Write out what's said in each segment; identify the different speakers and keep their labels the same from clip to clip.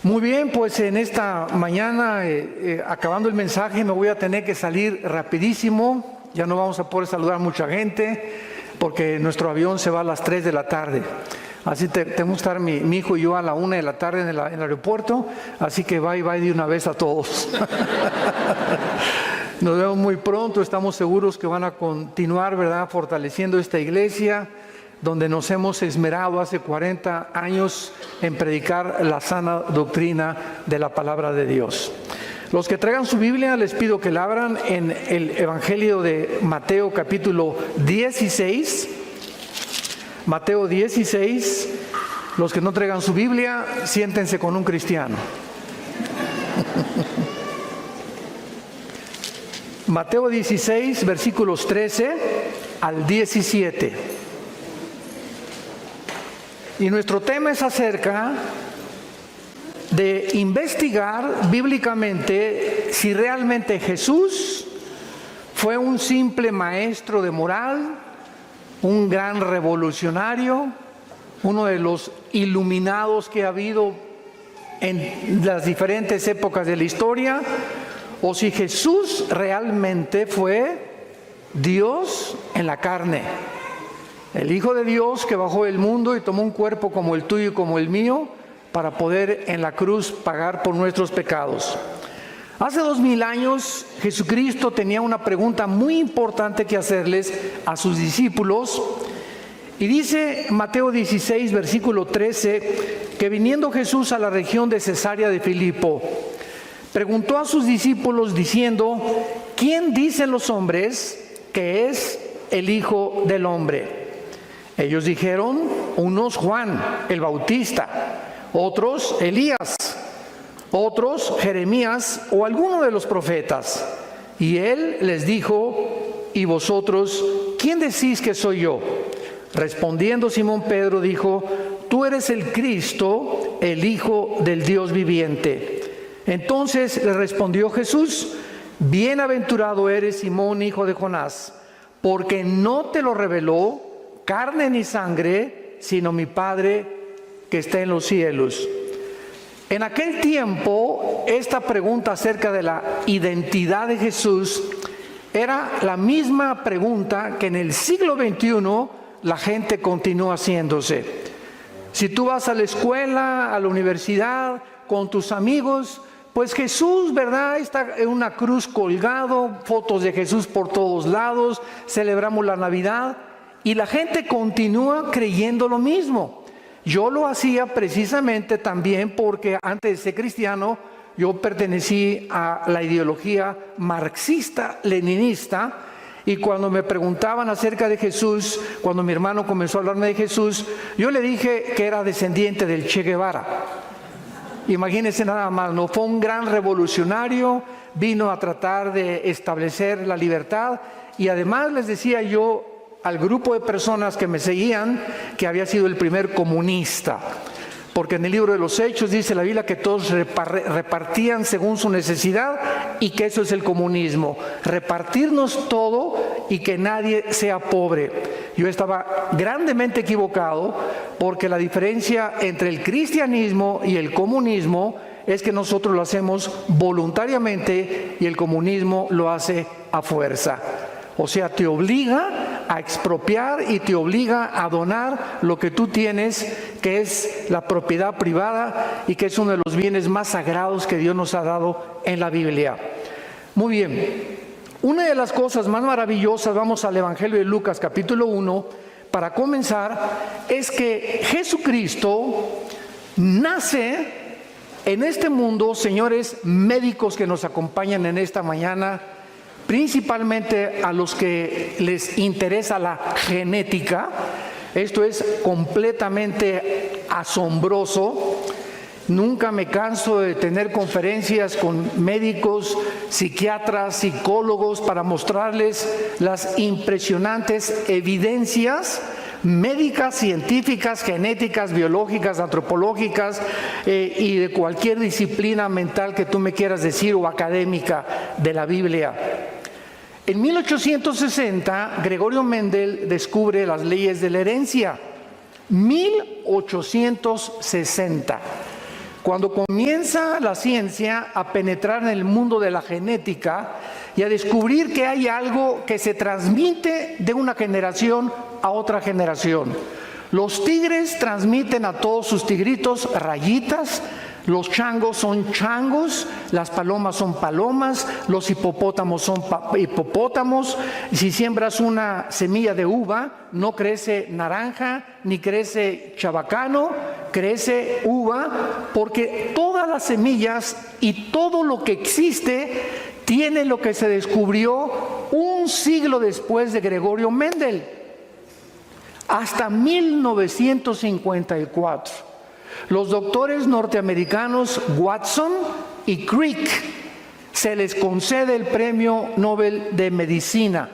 Speaker 1: Muy bien, pues en esta mañana, acabando el mensaje, me voy a tener que salir rapidísimo. Ya no vamos a poder saludar a mucha gente porque nuestro avión se va a las 3 de la tarde. Así tenemos que estar mi hijo y yo a la 1 de la tarde en el aeropuerto. Así que bye de una vez a todos. Nos vemos muy pronto. Estamos seguros que van a continuar, ¿verdad?, fortaleciendo esta iglesia, donde nos hemos esmerado hace 40 años en predicar la sana doctrina de la palabra de Dios. Los que traigan su Biblia, les pido que la abran en el Evangelio de Mateo capítulo 16. Mateo 16. Los que no traigan su Biblia, siéntense con un cristiano. Mateo 16, versículos 13 al 17. Y nuestro tema es acerca de investigar bíblicamente si realmente Jesús fue un simple maestro de moral, un gran revolucionario, uno de los iluminados que ha habido en las diferentes épocas de la historia, o si Jesús realmente fue Dios en la carne. El Hijo de Dios que bajó del mundo y tomó un cuerpo como el tuyo y como el mío para poder en la cruz pagar por nuestros pecados. Hace 2000 años Jesucristo tenía una pregunta muy importante que hacerles a sus discípulos. Y dice Mateo 16, versículo 13, que viniendo Jesús a la región de Cesarea de Filipo, preguntó a sus discípulos diciendo: ¿quién dicen los hombres que es el Hijo del Hombre? Ellos dijeron: unos Juan el Bautista, otros Elías, otros Jeremías o alguno de los profetas. Y él les dijo: ¿y vosotros quién decís que soy yo? Respondiendo Simón Pedro dijo: tú eres el Cristo, el Hijo del Dios viviente. Entonces le respondió Jesús: bienaventurado eres, Simón, hijo de Jonás, porque no te lo reveló carne ni sangre, sino mi Padre que está en los cielos. En aquel tiempo, esta pregunta acerca de la identidad de Jesús era la misma pregunta que en el siglo XXI la gente continúa haciéndose. Si tú vas a la escuela, a la universidad, con tus amigos, pues Jesús, ¿verdad?, está en una cruz colgado, fotos de Jesús por todos lados, celebramos la Navidad. Y la gente continúa creyendo lo mismo. Yo lo hacía precisamente también porque antes de ser cristiano yo pertenecí a la ideología marxista-leninista, y cuando me preguntaban acerca de Jesús, cuando mi hermano comenzó a hablarme de Jesús, yo le dije que era descendiente del Che Guevara. Imagínense nada más, ¿no? Fue un gran revolucionario, vino a tratar de establecer la libertad, y además les decía yo al grupo de personas que me seguían que había sido el primer comunista, porque en el libro de los Hechos dice la Biblia que todos repartían según su necesidad, y que eso es el comunismo, repartirnos todo y que nadie sea pobre. Yo estaba grandemente equivocado, porque la diferencia entre el cristianismo y el comunismo es que nosotros lo hacemos voluntariamente y el comunismo lo hace a fuerza. O sea, te obliga a expropiar y te obliga a donar lo que tú tienes, que es la propiedad privada y que es uno de los bienes más sagrados que Dios nos ha dado en la Biblia. Muy bien, una de las cosas más maravillosas, vamos al Evangelio de Lucas capítulo 1, para comenzar, es que Jesucristo nace en este mundo. Señores médicos que nos acompañan en esta mañana, principalmente a los que les interesa la genética, esto es completamente asombroso. Nunca me canso de tener conferencias con médicos, psiquiatras, psicólogos para mostrarles las impresionantes evidencias médicas, científicas, genéticas, biológicas, antropológicas y de cualquier disciplina mental que tú me quieras decir o académica de la Biblia. En 1860, Gregorio Mendel descubre las leyes de la herencia. 1860. Cuando comienza la ciencia a penetrar en el mundo de la genética y a descubrir que hay algo que se transmite de una generación a otra generación. Los tigres transmiten a todos sus tigritos rayitas, los changos son changos, las palomas son palomas, los hipopótamos son hipopótamos. Si siembras una semilla de uva, no crece naranja ni crece chabacano, crece uva, porque todas las semillas y todo lo que existe tiene lo que se descubrió un siglo después de Gregorio Mendel, hasta 1954. Los doctores norteamericanos Watson y Crick se les concede el Premio Nobel de Medicina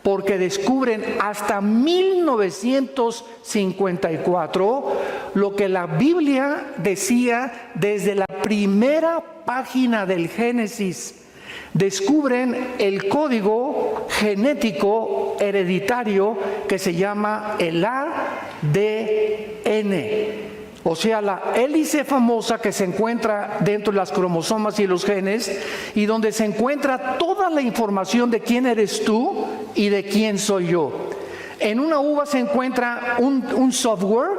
Speaker 1: porque descubren hasta 1954 lo que la Biblia decía desde la primera página del Génesis. Descubren el código genético hereditario que se llama el ADN. O sea, la hélice famosa que se encuentra dentro de las cromosomas y los genes, y donde se encuentra toda la información de quién eres tú y de quién soy yo. En una uva se encuentra un software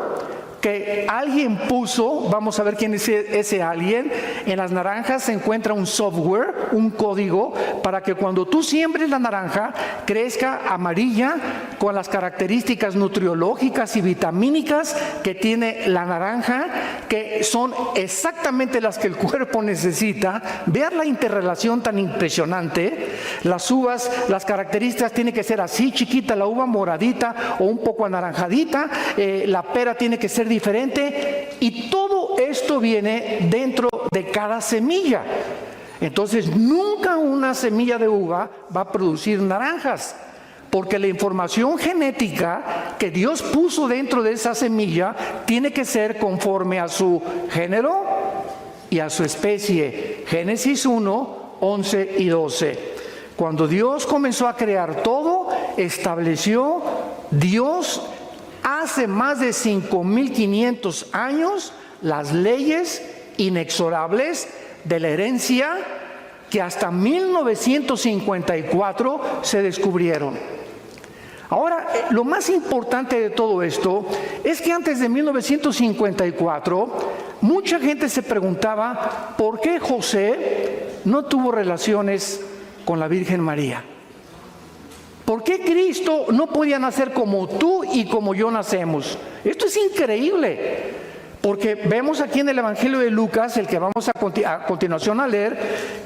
Speaker 1: que alguien puso, vamos a ver quién es ese alguien. En las naranjas se encuentra un software, un código, para que cuando tú siembres la naranja, crezca amarilla con las características nutriológicas y vitamínicas que tiene la naranja, que son exactamente las que el cuerpo necesita. Vean la interrelación tan impresionante. Las uvas, las características tienen que ser así, chiquita, la uva moradita o un poco anaranjadita, la pera tiene que ser diferente, y todo esto viene dentro de cada semilla. Entonces nunca una semilla de uva va a producir naranjas, porque la información genética que Dios puso dentro de esa semilla tiene que ser conforme a su género y a su especie. Génesis 1, 11 y 12. Cuando Dios comenzó a crear todo, estableció Dios hace más de 5.500 años las leyes inexorables de la herencia que hasta 1954 se descubrieron. Ahora, lo más importante de todo esto es que antes de 1954, mucha gente se preguntaba por qué José no tuvo relaciones con la Virgen María. ¿Por qué Cristo no podía nacer como tú y como yo nacemos? Esto es increíble, porque vemos aquí en el Evangelio de Lucas, el que vamos a continuación a leer,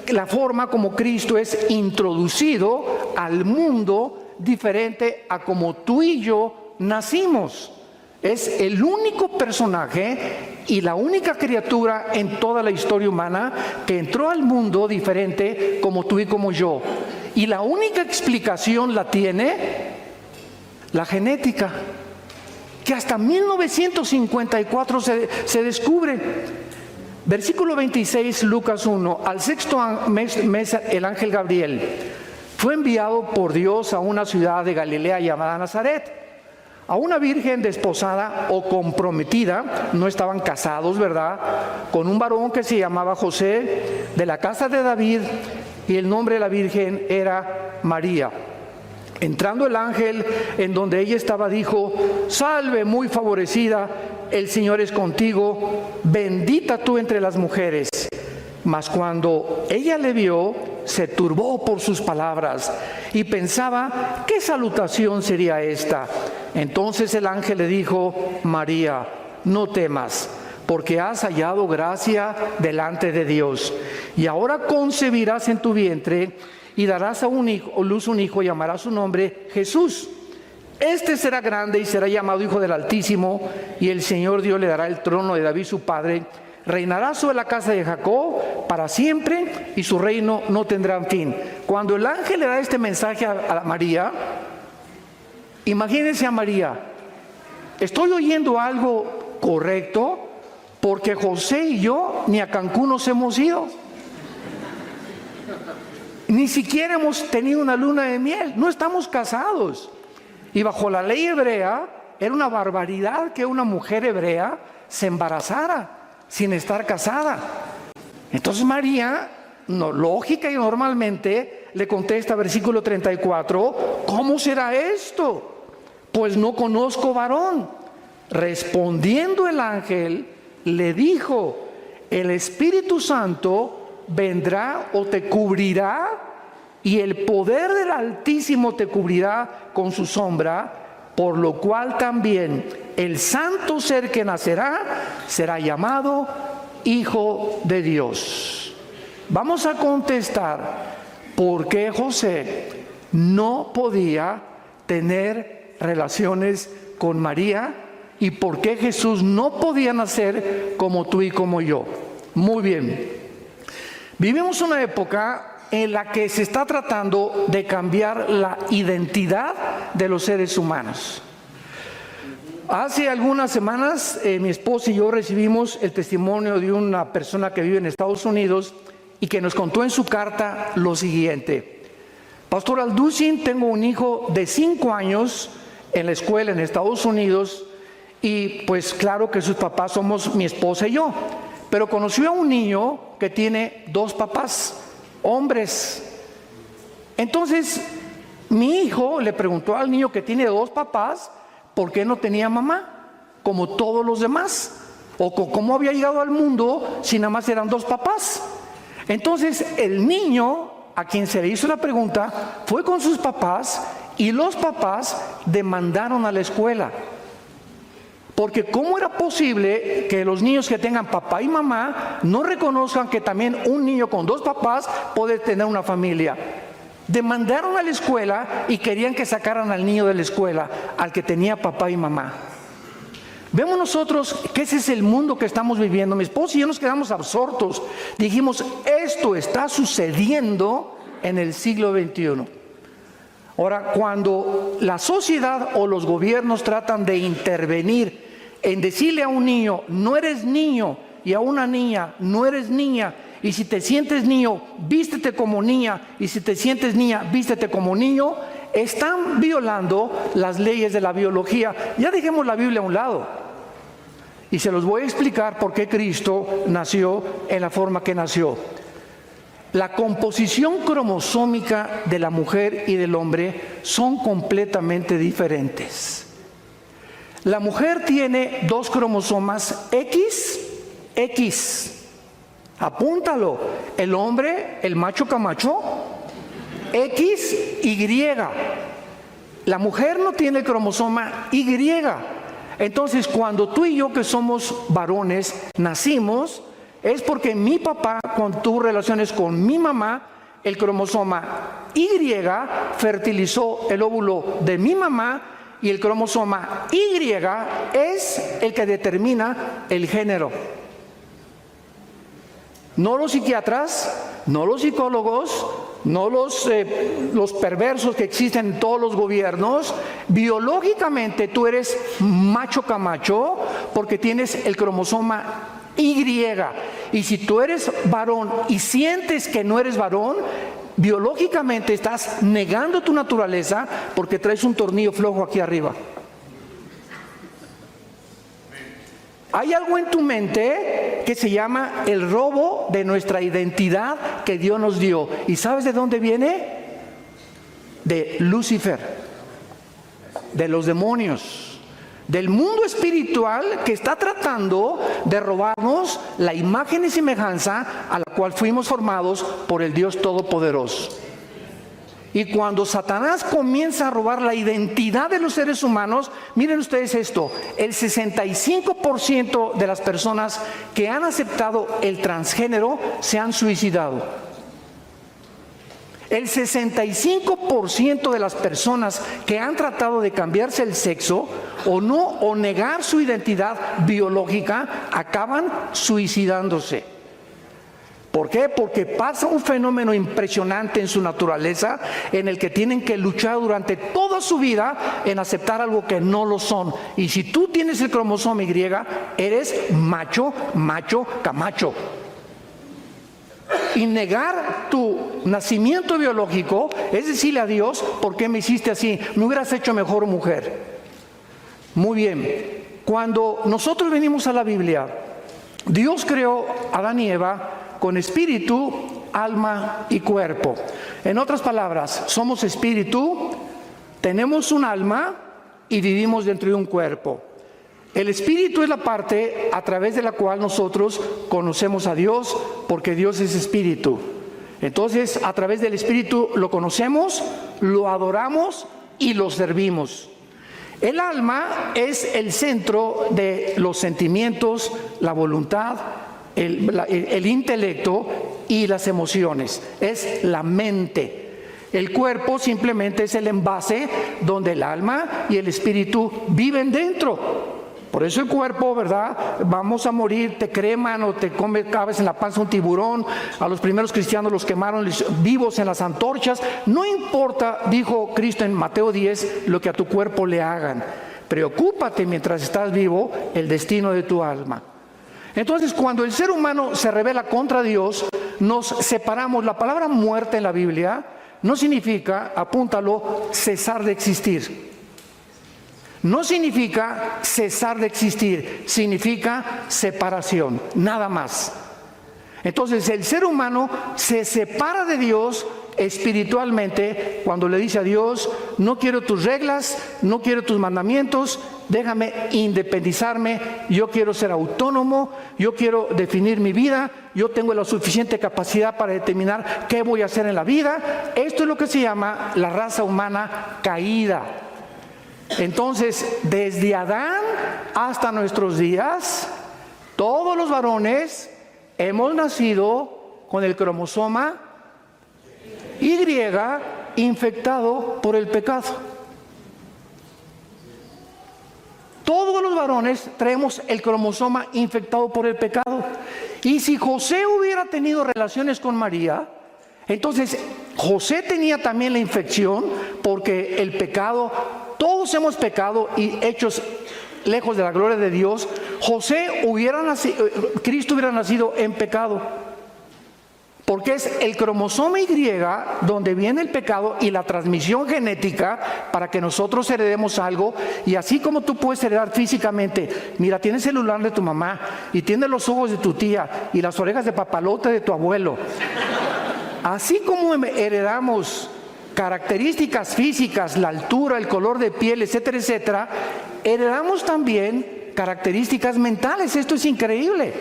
Speaker 1: la forma como Cristo es introducido al mundo diferente a como tú y yo nacimos. Es el único personaje y la única criatura en toda la historia humana que entró al mundo diferente como tú y como yo. Y la única explicación la tiene la genética, que hasta 1954 se descubre. Versículo 26, Lucas 1. Al sexto mes el ángel Gabriel fue enviado por Dios a una ciudad de Galilea llamada Nazaret, a una virgen desposada o comprometida, no estaban casados, ¿verdad?, con un varón que se llamaba José, de la casa de David, y el nombre de la virgen era María. Entrando el ángel en donde ella estaba, dijo: salve, muy favorecida, el Señor es contigo, bendita tú entre las mujeres. Mas cuando ella le vio, se turbó por sus palabras y pensaba: ¿qué salutación sería esta? Entonces el ángel le dijo: María, no temas, porque has hallado gracia delante de Dios. Y ahora concebirás en tu vientre y darás a luz un hijo, y llamarás su nombre Jesús. Este será grande y será llamado Hijo del Altísimo, y el Señor Dios le dará el trono de David su padre. Reinará sobre la casa de Jacob para siempre, y su reino no tendrá fin. Cuando el ángel le da este mensaje a María, imagínense a María: ¿estoy oyendo algo correcto? Porque José y yo ni a Cancún nos hemos ido, ni siquiera hemos tenido una luna de miel, no estamos casados. Y bajo la ley hebrea era una barbaridad que una mujer hebrea se embarazara. sin estar casada. Entonces María, lógica y normalmente, le contesta, versículo 34, ¿cómo será esto? Pues no conozco varón. Respondiendo el ángel, le dijo, el Espíritu Santo vendrá o te cubrirá, y el poder del Altísimo te cubrirá con su sombra, por lo cual también el santo ser que nacerá será llamado Hijo de Dios. Vamos a contestar por qué José no podía tener relaciones con María y por qué Jesús no podía nacer como tú y como yo. Muy bien. Vivimos una época en la que se está tratando de cambiar la identidad de los seres humanos. Hace algunas semanas mi esposa y yo recibimos el testimonio de una persona que vive en Estados Unidos y que nos contó en su carta lo siguiente: Pastor Alducin, tengo un hijo de 5 años en la escuela en Estados Unidos y pues claro que sus papás somos mi esposa y yo, pero conoció a un niño que tiene 2 papás, hombres. Entonces mi hijo le preguntó al niño que tiene 2 papás por qué no tenía mamá como todos los demás, o cómo había llegado al mundo si nada más eran 2 papás. Entonces el niño a quien se le hizo la pregunta fue con sus papás y los papás demandaron a la escuela, porque ¿cómo era posible que los niños que tengan papá y mamá no reconozcan que también un niño con 2 papás puede tener una familia? Demandaron a la escuela y querían que sacaran al niño de la escuela, al que tenía papá y mamá. Vemos nosotros que ese es el mundo que estamos viviendo. Mi esposa y yo nos quedamos absortos. Dijimos, esto está sucediendo en el siglo XXI. Ahora, cuando la sociedad o los gobiernos tratan de intervenir en decirle a un niño, no eres niño, y a una niña, no eres niña, y si te sientes niño, vístete como niña, y si te sientes niña, vístete como niño, están violando las leyes de la biología. Ya dejemos la Biblia a un lado. Y se los voy a explicar por qué Cristo nació en la forma que nació. La composición cromosómica de la mujer y del hombre son completamente diferentes. La mujer tiene 2 cromosomas X. Apúntalo. El hombre, el macho camacho, XY. La mujer no tiene el cromosoma Y. Entonces, cuando tú y yo, que somos varones, nacimos, es porque mi papá, cuando tuvo relaciones con mi mamá, el cromosoma Y fertilizó el óvulo de mi mamá, y el cromosoma Y es el que determina el género. No los psiquiatras, no los psicólogos, no los perversos que existen en todos los gobiernos. Biológicamente tú eres macho camacho porque tienes el cromosoma Y. Y si tú eres varón y sientes que no eres varón, biológicamente estás negando tu naturaleza porque traes un tornillo flojo aquí arriba. Hay algo en tu mente que se llama el robo de nuestra identidad que Dios nos dio. ¿Y sabes de dónde viene? De Lucifer, de los demonios, del mundo espiritual que está tratando de robarnos la imagen y semejanza a la cual fuimos formados por el Dios Todopoderoso. Y cuando Satanás comienza a robar la identidad de los seres humanos, miren ustedes esto, el 65% de las personas que han aceptado el transgénero se han suicidado. El 65% de las personas que han tratado de cambiarse el sexo o negar su identidad biológica acaban suicidándose. ¿Por qué? Porque pasa un fenómeno impresionante en su naturaleza en el que tienen que luchar durante toda su vida en aceptar algo que no lo son. Y si tú tienes el cromosoma Y, eres macho, camacho. Y negar tu nacimiento biológico es decirle a Dios, ¿por qué me hiciste así? Me hubieras hecho mejor mujer. Muy bien. Cuando nosotros venimos a la Biblia, Dios creó a Adán y Eva con espíritu, alma y cuerpo. En otras palabras, somos espíritu, tenemos un alma y vivimos dentro de un cuerpo. El espíritu es la parte a través de la cual nosotros conocemos a Dios, porque Dios es espíritu. Entonces, a través del espíritu lo conocemos, lo adoramos y lo servimos. El alma es el centro de los sentimientos, la voluntad, el intelecto y las emociones. Es la mente. El cuerpo simplemente es el envase donde el alma y el espíritu viven dentro. Por eso el cuerpo, ¿verdad? Vamos a morir, te creman o te cabes en la panza un tiburón. A los primeros cristianos los quemaron vivos en las antorchas. No importa, dijo Cristo en Mateo 10, lo que a tu cuerpo le hagan. Preocúpate mientras estás vivo el destino de tu alma. Entonces, cuando el ser humano se rebela contra Dios, nos separamos. La palabra muerte en la Biblia no significa, apúntalo, cesar de existir. No significa cesar de existir, significa separación, nada más. Entonces el ser humano se separa de Dios espiritualmente cuando le dice a Dios: no quiero tus reglas, no quiero tus mandamientos, déjame independizarme, yo quiero ser autónomo, yo quiero definir mi vida, yo tengo la suficiente capacidad para determinar qué voy a hacer en la vida. Esto es lo que se llama la raza humana caída. Entonces, desde Adán hasta nuestros días, todos los varones hemos nacido con el cromosoma Y infectado por el pecado. Todos los varones traemos el cromosoma infectado por el pecado. Y si José hubiera tenido relaciones con María, entonces José tenía también la infección, porque el pecado, todos hemos pecado y hechos lejos de la gloria de Dios. Cristo hubiera nacido en pecado, porque es el cromosoma Y donde viene el pecado y la transmisión genética para que nosotros heredemos algo. Y así como tú puedes heredar físicamente, mira, tienes el celular de tu mamá y tienes los ojos de tu tía y las orejas de papalote de tu abuelo. Así como heredamos características físicas, la altura, el color de piel, etcétera, etcétera, heredamos también características mentales. Esto es increíble,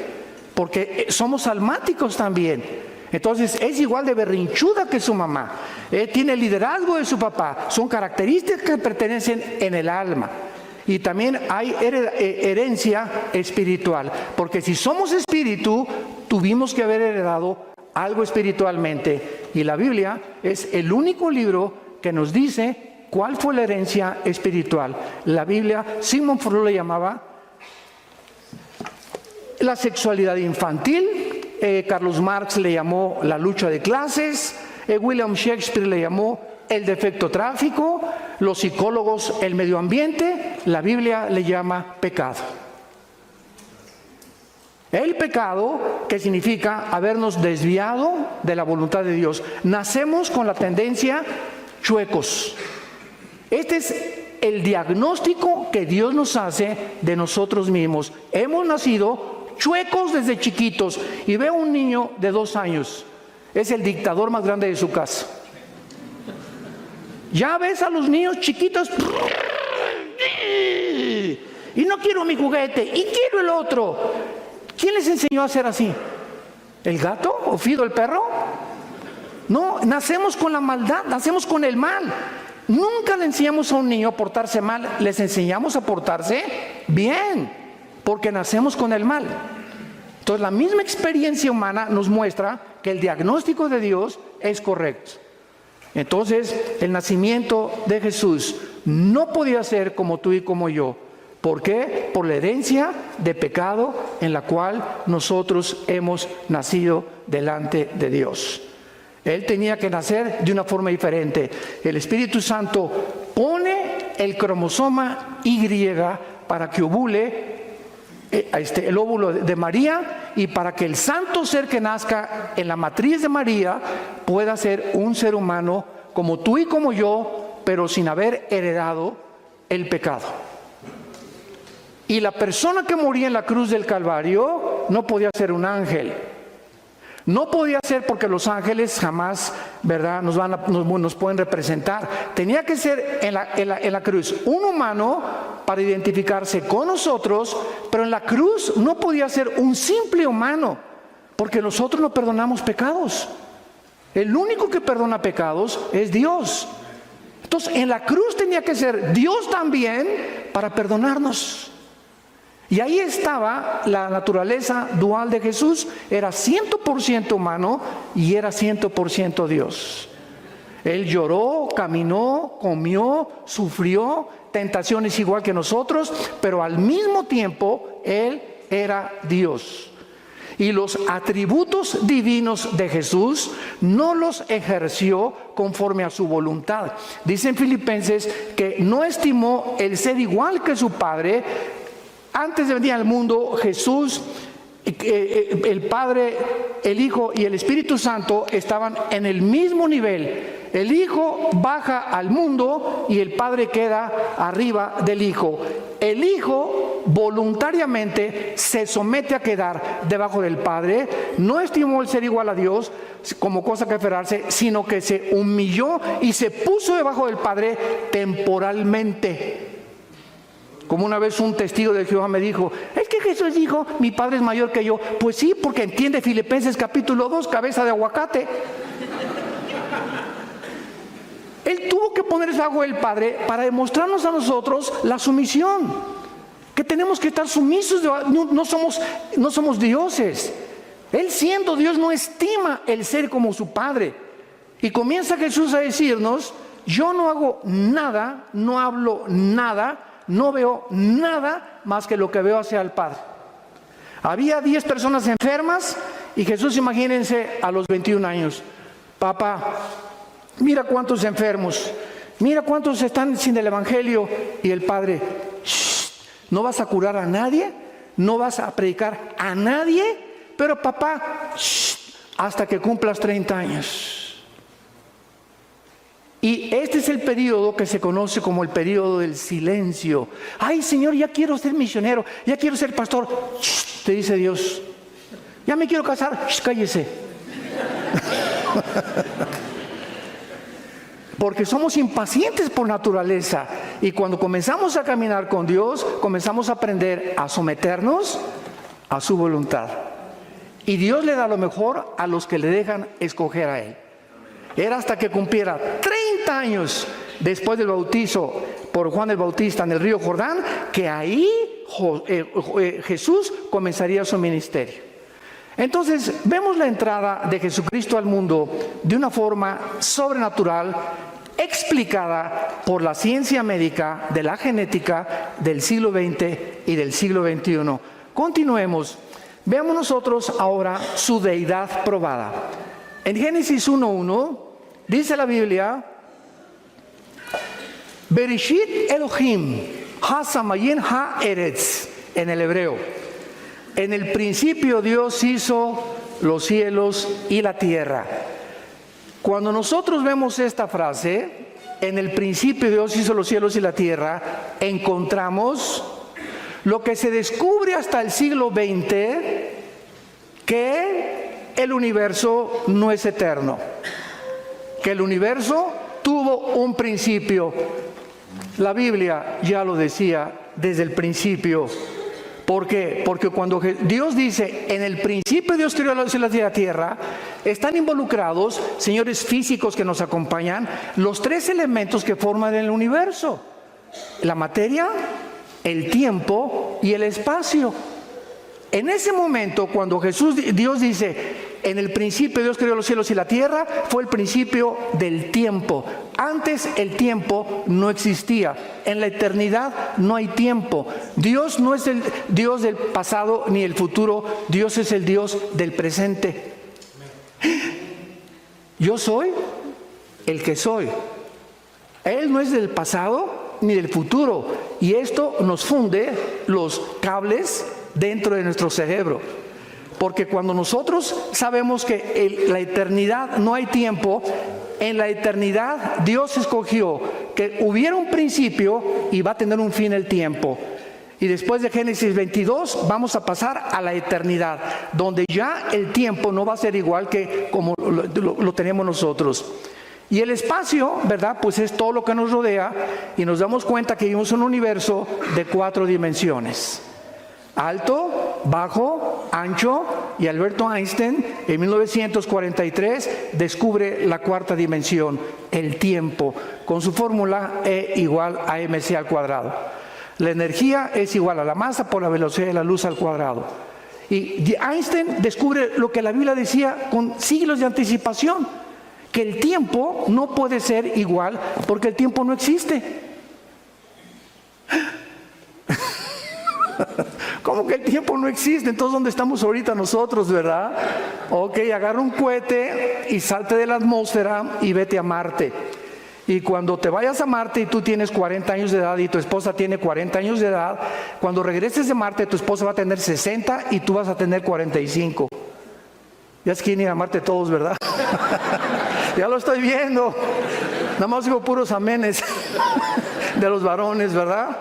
Speaker 1: porque somos almáticos también. Entonces es igual de berrinchuda que su mamá, tiene el liderazgo de su papá. Son características que pertenecen en el alma. Y también hay herencia espiritual, porque si somos espíritu, tuvimos que haber heredado algo espiritualmente. Y la Biblia es el único libro que nos dice cuál fue la herencia espiritual. La Biblia, Sigmund Freud le llamaba la sexualidad infantil, Carlos Marx le llamó la lucha de clases, William Shakespeare le llamó el defecto tráfico, los psicólogos el medio ambiente, la Biblia le llama pecado. El pecado, que significa habernos desviado de la voluntad de Dios. Nacemos con la tendencia chuecos. Este es el diagnóstico que Dios nos hace de nosotros mismos. Hemos nacido chuecos desde chiquitos. Y veo un niño de 2 años, es el dictador más grande de su casa. Ya ves a los niños chiquitos, y no quiero mi juguete, y quiero el otro. ¿Quién les enseñó a ser así? ¿El gato o Fido el perro? No, nacemos con la maldad, nacemos con el mal. Nunca le enseñamos a un niño a portarse mal, les enseñamos a portarse bien, porque nacemos con el mal. Entonces la misma experiencia humana nos muestra que el diagnóstico de Dios es correcto. Entonces el nacimiento de Jesús no podía ser como tú y como yo. ¿Por qué? Por la herencia de pecado en la cual nosotros hemos nacido delante de Dios. Él tenía que nacer de una forma diferente. El Espíritu Santo pone el cromosoma Y para que ovule el óvulo de María, y para que el santo ser que nazca en la matriz de María pueda ser un ser humano como tú y como yo, pero sin haber heredado el pecado. Y la persona que moría en la cruz del Calvario no podía ser un ángel. No podía ser porque los ángeles jamás, ¿verdad?, nos pueden representar. Tenía que ser en la cruz un humano para identificarse con nosotros, pero en la cruz no podía ser un simple humano, porque nosotros no perdonamos pecados. El único que perdona pecados es Dios. Entonces, en la cruz tenía que ser Dios también para perdonarnos. Y ahí estaba la naturaleza dual de Jesús. Era 100% humano y era 100% Dios. Él lloró, caminó, comió, sufrió tentaciones igual que nosotros, pero al mismo tiempo Él era Dios. Y los atributos divinos de Jesús no los ejerció conforme a su voluntad. Dice en Filipenses que no estimó el ser igual que su Padre. Antes de venir al mundo, Jesús, el Padre, el Hijo y el Espíritu Santo estaban en el mismo nivel. El Hijo baja al mundo y el Padre queda arriba del Hijo. El Hijo voluntariamente se somete a quedar debajo del Padre. No estimó el ser igual a Dios como cosa que aferrarse, sino que se humilló y se puso debajo del Padre temporalmente. Como una vez un testigo de Jehová me dijo, es que Jesús dijo, mi Padre es mayor que yo. Pues sí, porque entiende Filipenses capítulo 2, cabeza de aguacate. Él tuvo que ponerse debajo del Padre para demostrarnos a nosotros la sumisión. Que tenemos que estar sumisos, no somos dioses. Él siendo Dios no estima el ser como su Padre. Y comienza Jesús a decirnos, yo no hago nada, no hablo nada, no veo nada más que lo que veo hacia el Padre. Había 10 personas enfermas y Jesús, imagínense, a los 21 años. Papá, mira cuántos enfermos, mira cuántos están sin el Evangelio. Y el Padre, no vas a curar a nadie, no vas a predicar a nadie, pero papá, hasta que cumplas 30 años. Y este es el periodo que se conoce como el periodo del silencio. Ay, Señor, ya quiero ser misionero, ya quiero ser pastor. Te dice Dios, ya me quiero casar, cállese. Porque somos impacientes por naturaleza. Y cuando comenzamos a caminar con Dios, comenzamos a aprender a someternos a su voluntad. Y Dios le da lo mejor a los que le dejan escoger a Él. Era hasta que cumpliera 30 años después del bautizo por Juan el Bautista en el río Jordán, que ahí Jesús comenzaría su ministerio. Entonces, vemos la entrada de Jesucristo al mundo de una forma sobrenatural, explicada por la ciencia médica de la genética del siglo XX y del siglo XXI. Continuemos. Veamos nosotros ahora su deidad probada. En Génesis 1:1 dice la Biblia, Bereshit Elohim ha-samayin ha-eretz, en el hebreo. En el principio Dios hizo los cielos y la tierra. Cuando nosotros vemos esta frase, en el principio Dios hizo los cielos y la tierra, encontramos lo que se descubre hasta el siglo XX, que el universo no es eterno, que el universo tuvo un principio. La Biblia ya lo decía desde el principio. ¿Por qué? Porque cuando Dios dice, en el principio Dios creó los cielos y la tierra, están involucrados, señores físicos que nos acompañan, los 3 elementos que forman el universo: la materia, el tiempo y el espacio. En ese momento, cuando Dios dice, en el principio Dios creó los cielos y la tierra, fue el principio del tiempo. Antes el tiempo no existía. En la eternidad no hay tiempo. Dios no es el Dios del pasado ni el futuro. Dios es el Dios del presente. Yo soy el que soy. Él no es del pasado ni del futuro. Y esto nos funde los cables dentro de nuestro cerebro. Porque cuando nosotros sabemos que en la eternidad no hay tiempo, en la eternidad Dios escogió que hubiera un principio y va a tener un fin el tiempo. Y después de Génesis 22 vamos a pasar a la eternidad, donde ya el tiempo no va a ser igual que como lo tenemos nosotros. Y el espacio, ¿verdad? Pues es todo lo que nos rodea, y nos damos cuenta que vivimos en un universo de 4 dimensiones. Alto, bajo, ancho, y Alberto Einstein en 1943 descubre la 4ª dimensión, el tiempo, con su fórmula E igual a mc al cuadrado. La energía es igual a la masa por la velocidad de la luz al cuadrado. Y Einstein descubre lo que la Biblia decía con siglos de anticipación, que el tiempo no puede ser igual porque el tiempo no existe. ¿Cómo que el tiempo no existe? Entonces, ¿dónde estamos ahorita nosotros, verdad? Ok, agarra un cohete y salte de la atmósfera y vete a Marte. Y cuando te vayas a Marte y tú tienes 40 años de edad y tu esposa tiene 40 años de edad, cuando regreses de Marte tu esposa va a tener 60 y tú vas a tener 45. Ya es que quieren ir a Marte todos, ¿verdad? Ya lo estoy viendo. Nada más digo puros amenes de los varones, ¿verdad?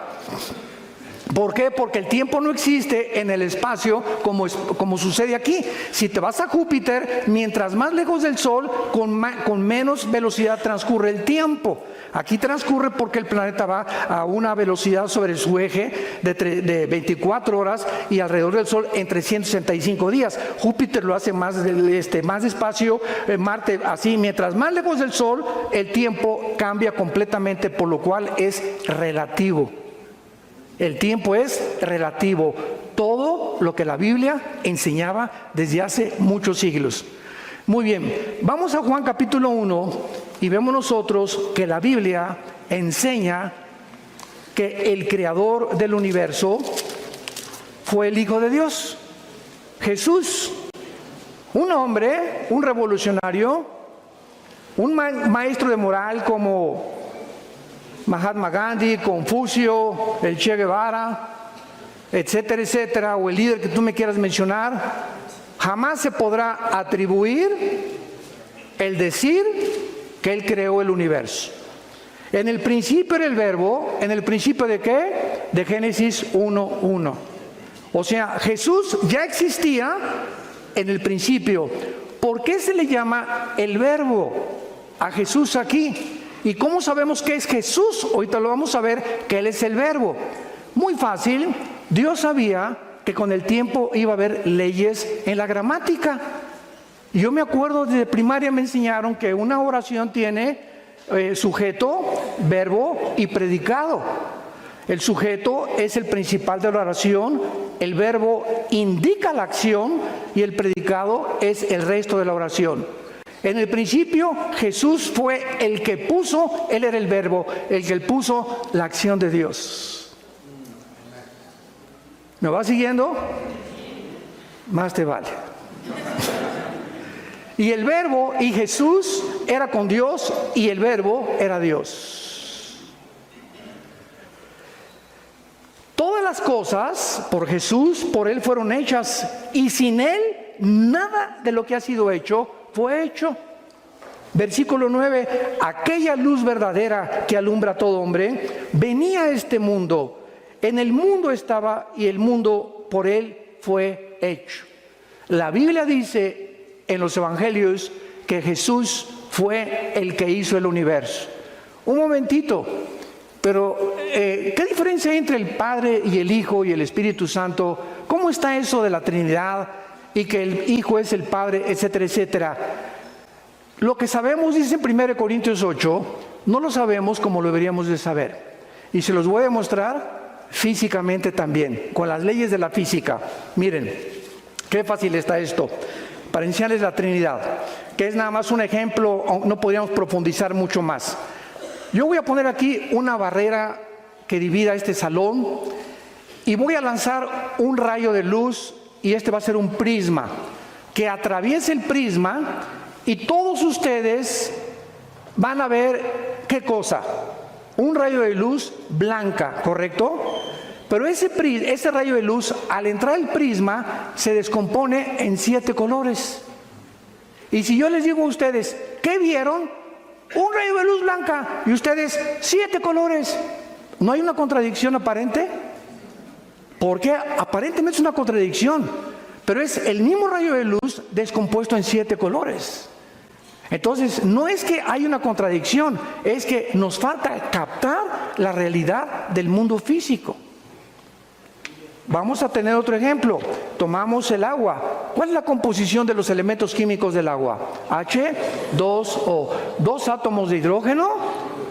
Speaker 1: ¿Por qué? Porque el tiempo no existe en el espacio como sucede aquí. Si te vas a Júpiter, mientras más lejos del Sol, con menos velocidad transcurre el tiempo. Aquí transcurre porque el planeta va a una velocidad sobre su eje de 24 horas y alrededor del Sol en 365 días. Júpiter lo hace más despacio, Marte así. Mientras más lejos del Sol, el tiempo cambia completamente, por lo cual es relativo. El tiempo es relativo. Todo lo que la Biblia enseñaba desde hace muchos siglos. Muy bien, vamos a Juan capítulo 1 y vemos nosotros que la Biblia enseña que el creador del universo fue el Hijo de Dios, Jesús, un hombre, un revolucionario, un maestro de moral como Mahatma Gandhi, Confucio, el Che Guevara, etcétera, etcétera, o el líder que tú me quieras mencionar. Jamás se podrá atribuir el decir que Él creó el universo. En el principio era el verbo. ¿En el principio de qué? De Génesis 1:1. O sea, Jesús ya existía en el principio. ¿Por qué se le llama el verbo a Jesús aquí? ¿Y cómo sabemos que es Jesús? Ahorita lo vamos a ver, que Él es el verbo. Muy fácil. Dios sabía que con el tiempo iba a haber leyes en la gramática. Yo me acuerdo, desde primaria me enseñaron que una oración tiene sujeto, verbo y predicado. El sujeto es el principal de la oración, el verbo indica la acción y el predicado es el resto de la oración. En el principio Jesús fue el que puso, Él era el verbo, el que puso la acción de Dios. ¿Me va siguiendo? Más te vale. Y el verbo, y Jesús era con Dios y el verbo era Dios. Todas las cosas por Jesús, por Él fueron hechas, y sin Él nada de lo que ha sido hecho fue hecho. Versículo 9, aquella luz verdadera que alumbra a todo hombre, venía a este mundo. En el mundo estaba y el mundo por Él fue hecho. La Biblia dice en los evangelios que Jesús fue el que hizo el universo. Un momentito, pero ¿qué diferencia hay entre el Padre y el Hijo y el Espíritu Santo? ¿Cómo está eso de la Trinidad y que el Hijo es el Padre, etcétera, etcétera? Lo que sabemos, dice en 1 Corintios 8, no lo sabemos como lo deberíamos de saber. Y se los voy a demostrar físicamente también, con las leyes de la física. Miren, qué fácil está esto, para enseñarles la Trinidad, que es nada más un ejemplo, no podríamos profundizar mucho más. Yo voy a poner aquí una barrera que divida este salón y voy a lanzar un rayo de luz, y este va a ser un prisma, que atraviese el prisma y todos ustedes van a ver, ¿qué cosa? Un rayo de luz blanca, ¿correcto? Pero ese rayo de luz, al entrar al prisma, se descompone en 7 colores. Y si yo les digo a ustedes, ¿qué vieron? Un rayo de luz blanca. Y ustedes, 7 colores. ¿No hay una contradicción aparente? Porque aparentemente es una contradicción, pero es el mismo rayo de luz descompuesto en 7 colores. Entonces, no es que hay una contradicción, es que nos falta captar la realidad del mundo físico. Vamos a tener otro ejemplo. Tomamos el agua. ¿Cuál es la composición de los elementos químicos del agua? H2O. 2 átomos de hidrógeno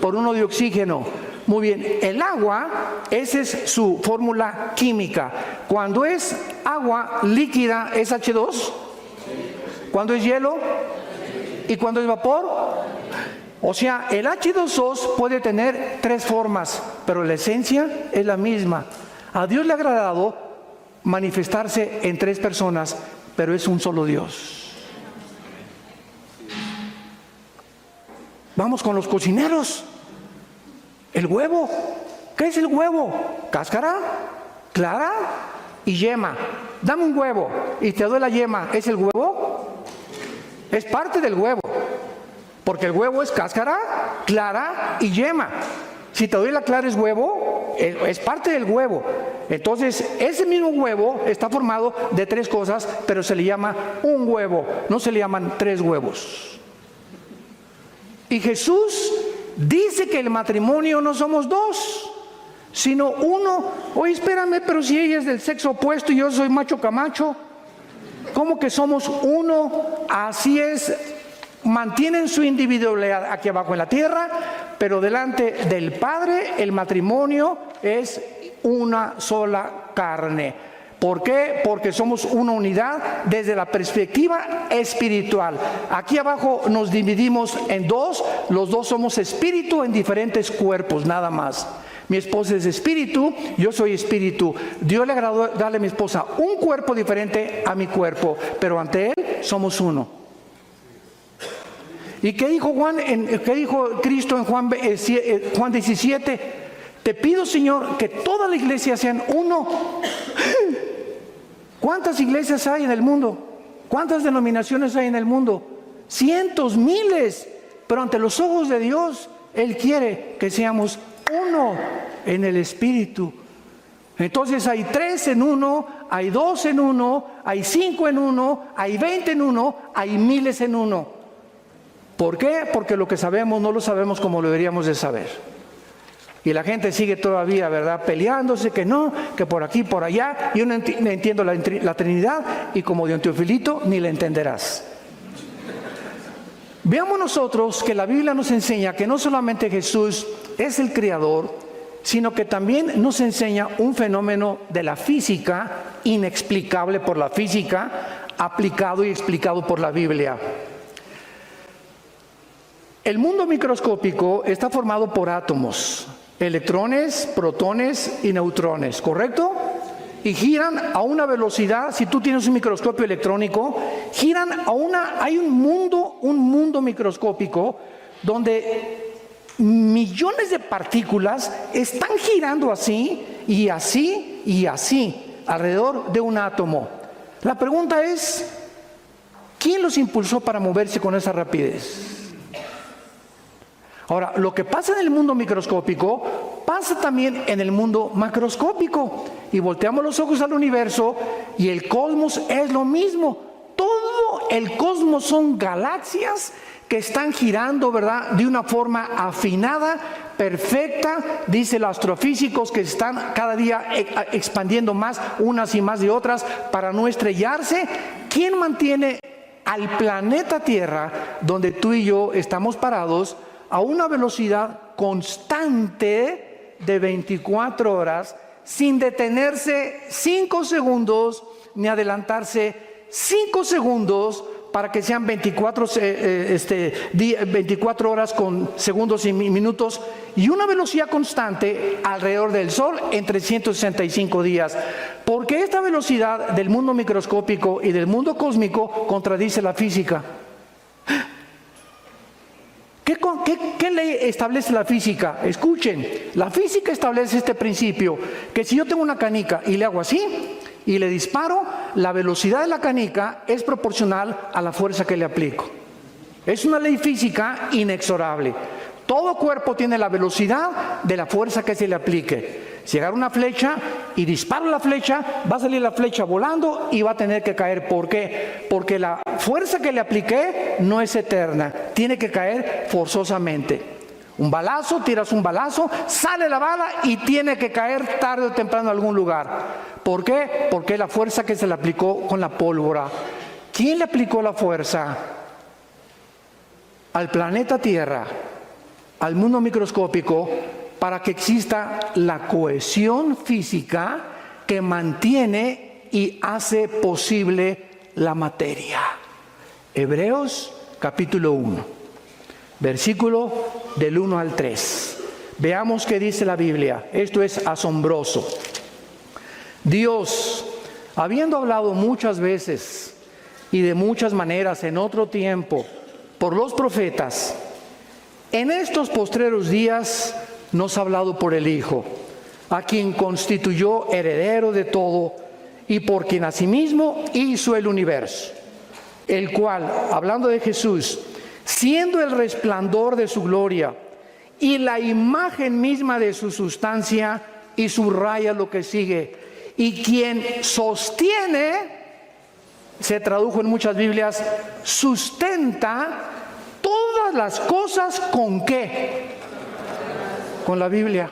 Speaker 1: por 1 de oxígeno. Muy bien, el agua, esa es su fórmula química. Cuando es agua líquida, ¿es H2? Cuando es hielo y cuando es vapor. O sea, el H2O puede tener 3 formas, pero la esencia es la misma. A Dios le ha agradado manifestarse en 3 personas, pero es un solo Dios. Vamos con los cocineros. El huevo. ¿Qué es el huevo? Cáscara, clara y yema. Dame un huevo y te doy la yema. ¿Es el huevo? Es parte del huevo. Porque el huevo es cáscara, clara y yema. Si te doy la clara es huevo, es parte del huevo. Entonces, ese mismo huevo está formado de 3 cosas, pero se le llama un huevo. No se le llaman 3 huevos. Y Jesús dice que el matrimonio no somos 2, sino 1. Oye, espérame, pero si ella es del sexo opuesto y yo soy macho camacho, ¿cómo que somos 1? Así es, mantienen su individualidad aquí abajo en la tierra, pero delante del Padre el matrimonio es una sola carne. ¿Por qué? Porque somos una unidad desde la perspectiva espiritual. Aquí abajo nos dividimos en 2, los 2 somos espíritu en diferentes cuerpos, nada más. Mi esposa es espíritu, yo soy espíritu. Dios le agradó darle a mi esposa un cuerpo diferente a mi cuerpo, pero ante Él somos uno. ¿Y qué dijo qué dijo Cristo en Juan 17? Te pido, Señor, que toda la iglesia sean uno. ¿Cuántas iglesias hay en el mundo? ¿Cuántas denominaciones hay en el mundo? Cientos, miles. Pero ante los ojos de Dios, Él quiere que seamos uno en el Espíritu. Entonces hay 3 en 1, hay 2 en 1, hay 5 en 1, hay 20 en 1, hay miles en 1. ¿Por qué? Porque lo que sabemos no lo sabemos como lo deberíamos de saber. Y la gente sigue todavía, ¿verdad?, peleándose, que no, que por aquí, por allá. Yo no entiendo la Trinidad, y como Don Teofilito, ni la entenderás. Veamos nosotros que la Biblia nos enseña que no solamente Jesús es el Creador, sino que también nos enseña un fenómeno de la física, inexplicable por la física, aplicado y explicado por la Biblia. El mundo microscópico está formado por átomos, electrones, protones y neutrones, ¿correcto? Y giran a una velocidad. Si tú tienes un microscopio electrónico, giran hay un mundo microscópico donde millones de partículas están girando así y así y así alrededor de un átomo. La pregunta es, ¿quién los impulsó para moverse con esa rapidez? Ahora, lo que pasa en el mundo microscópico pasa también en el mundo macroscópico. Y volteamos los ojos al universo y el cosmos es lo mismo. Todo el cosmos son galaxias que están girando, ¿verdad?, de una forma afinada, perfecta. Dicen los astrofísicos que están cada día expandiendo más unas y más de otras para no estrellarse. ¿Quién mantiene al planeta Tierra, donde tú y yo estamos parados, a una velocidad constante de 24 horas, sin detenerse 5 segundos, ni adelantarse 5 segundos, para que sean 24 horas con segundos y minutos, y una velocidad constante alrededor del Sol en 365 días? Porque esta velocidad del mundo microscópico y del mundo cósmico contradice la física. ¿Qué ley establece la física? Escuchen, la física establece este principio, que si yo tengo una canica y le hago así y le disparo, la velocidad de la canica es proporcional a la fuerza que le aplico. Es una ley física inexorable. Todo cuerpo tiene la velocidad de la fuerza que se le aplique. Si agarro una flecha y disparo la flecha, va a salir la flecha volando y va a tener que caer. ¿Por qué? Porque la fuerza que le apliqué no es eterna, tiene que caer forzosamente. Un balazo, tiras un balazo, sale la bala y tiene que caer tarde o temprano en algún lugar. ¿Por qué? Porque la fuerza que se le aplicó con la pólvora. ¿Quién le aplicó la fuerza? Al planeta Tierra, al mundo microscópico, para que exista la cohesión física que mantiene y hace posible la materia. Hebreos capítulo 1, versículo del 1 al 3. Veamos qué dice la Biblia. Esto es asombroso. Dios, habiendo hablado muchas veces y de muchas maneras en otro tiempo por los profetas, en estos postreros días nos ha hablado por el Hijo, a quien constituyó heredero de todo y por quien asimismo hizo el universo, el cual, hablando de Jesús, siendo el resplandor de su gloria y la imagen misma de su sustancia, y subraya lo que sigue, y quien sostiene, se tradujo en muchas Biblias, sustenta todas las cosas. ¿Con qué? Con la Biblia.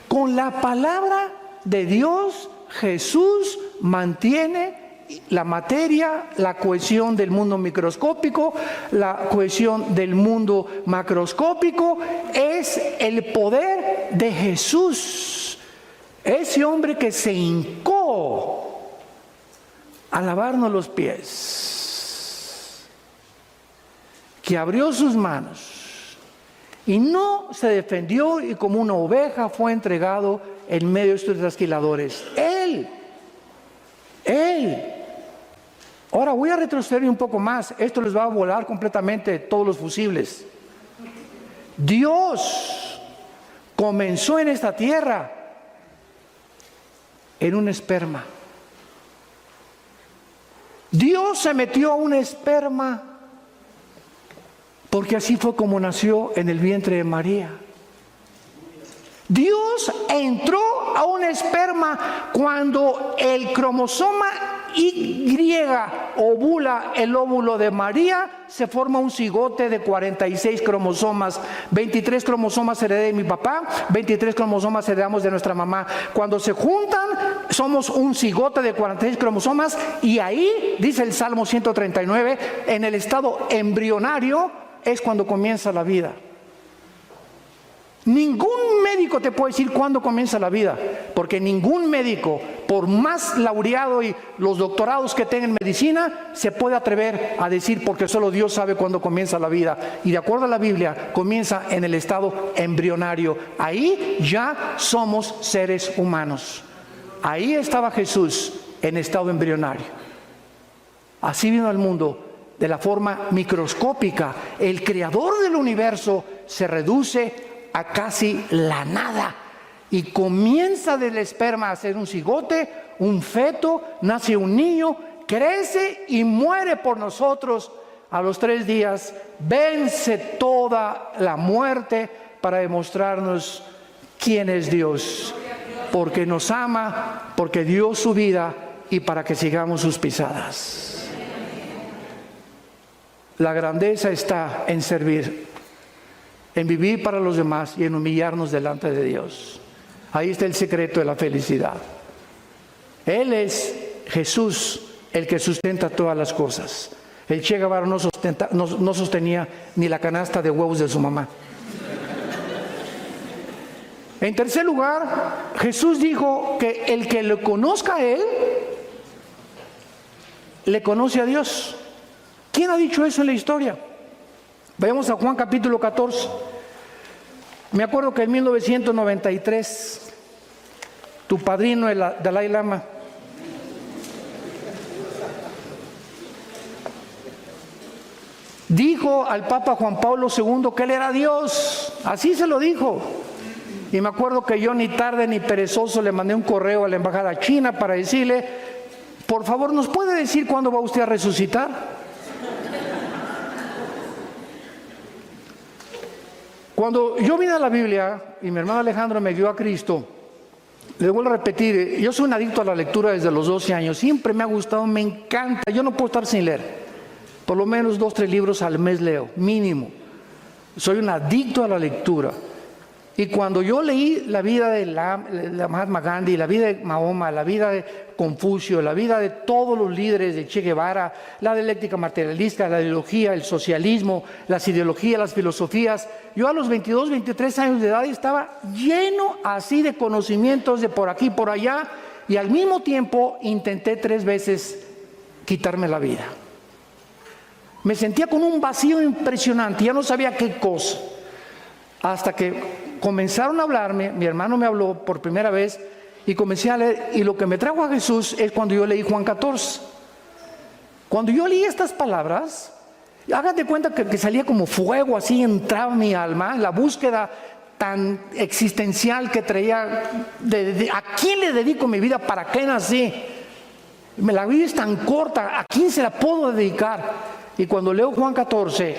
Speaker 1: Con la palabra de Dios, Jesús mantiene la materia, la cohesión del mundo microscópico, la cohesión del mundo macroscópico. Es el poder de Jesús. Ese hombre que se hincó a lavarnos los pies, que abrió sus manos y no se defendió y como una oveja fue entregado en medio de estos trasquiladores. Él. Ahora voy a retroceder un poco más. Esto les va a volar completamente todos los fusibles. Dios comenzó en esta tierra en un esperma. Dios se metió a un esperma porque así fue como nació en el vientre de María. Dios entró a un esperma cuando el cromosoma Y ovula el óvulo de María, se forma un cigote de 46 cromosomas. 23 cromosomas heredé de mi papá, 23 cromosomas heredamos de nuestra mamá. Cuando se juntan, somos un cigote de 46 cromosomas, y ahí, dice el Salmo 139, en el estado embrionario es cuando comienza la vida. Ningún médico te puede decir cuándo comienza la vida, porque ningún médico, por más laureado y los doctorados que tenga en medicina, se puede atrever a decir, porque solo Dios sabe cuándo comienza la vida. Y de acuerdo a la Biblia, comienza en el estado embrionario. Ahí ya somos seres humanos. Ahí estaba Jesús, en estado embrionario. Así vino al mundo, de la forma microscópica. El creador del universo se reduce a casi la nada y comienza del esperma a ser un cigote, un feto, nace un niño, crece y muere por nosotros. A los 3 días vence toda la muerte para demostrarnos quién es Dios, porque nos ama, porque dio su vida y para que sigamos sus pisadas. La grandeza está en servir, en vivir para los demás y en humillarnos delante de Dios. Ahí está el secreto de la felicidad. Él es Jesús, el que sustenta todas las cosas. El Che Guevara no sostenía ni la canasta de huevos de su mamá. En tercer lugar, Jesús dijo que el que le conozca a Él, le conoce a Dios. ¿Quién ha dicho eso en la historia? Vayamos a Juan capítulo 14. Me acuerdo que en 1993, tu padrino, el Dalai Lama, dijo al Papa Juan Pablo II que él era Dios. Así se lo dijo. Y me acuerdo que yo, ni tarde ni perezoso, le mandé un correo a la embajada china para decirle: por favor, ¿nos puede decir cuándo va usted a resucitar? Cuando yo vine a la Biblia y mi hermano Alejandro me dio a Cristo, le vuelvo a repetir, yo soy un adicto a la lectura desde los 12 años, siempre me ha gustado, me encanta, yo no puedo estar sin leer, por lo menos 2, 3 libros al mes leo, mínimo, soy un adicto a la lectura. Y cuando yo leí la vida de la Mahatma Gandhi, la vida de Mahoma, la vida de Confucio, la vida de todos los líderes de Che Guevara, la dialéctica materialista, la ideología, el socialismo, las ideologías, las filosofías, yo a los 22, 23 años de edad estaba lleno así de conocimientos de por aquí, por allá, y al mismo tiempo intenté 3 veces quitarme la vida. Me sentía con un vacío impresionante, ya no sabía qué cosa, hasta que comenzaron a hablarme, mi hermano me habló por primera vez y comencé a leer, y lo que me trajo a Jesús es cuando yo leí Juan 14. Cuando yo leí estas palabras, hagan de cuenta que salía como fuego, así entraba mi alma, la búsqueda tan existencial que traía, ¿a quién le dedico mi vida? ¿Para qué nací? La vida es tan corta, ¿a quién se la puedo dedicar? Y cuando leo Juan 14,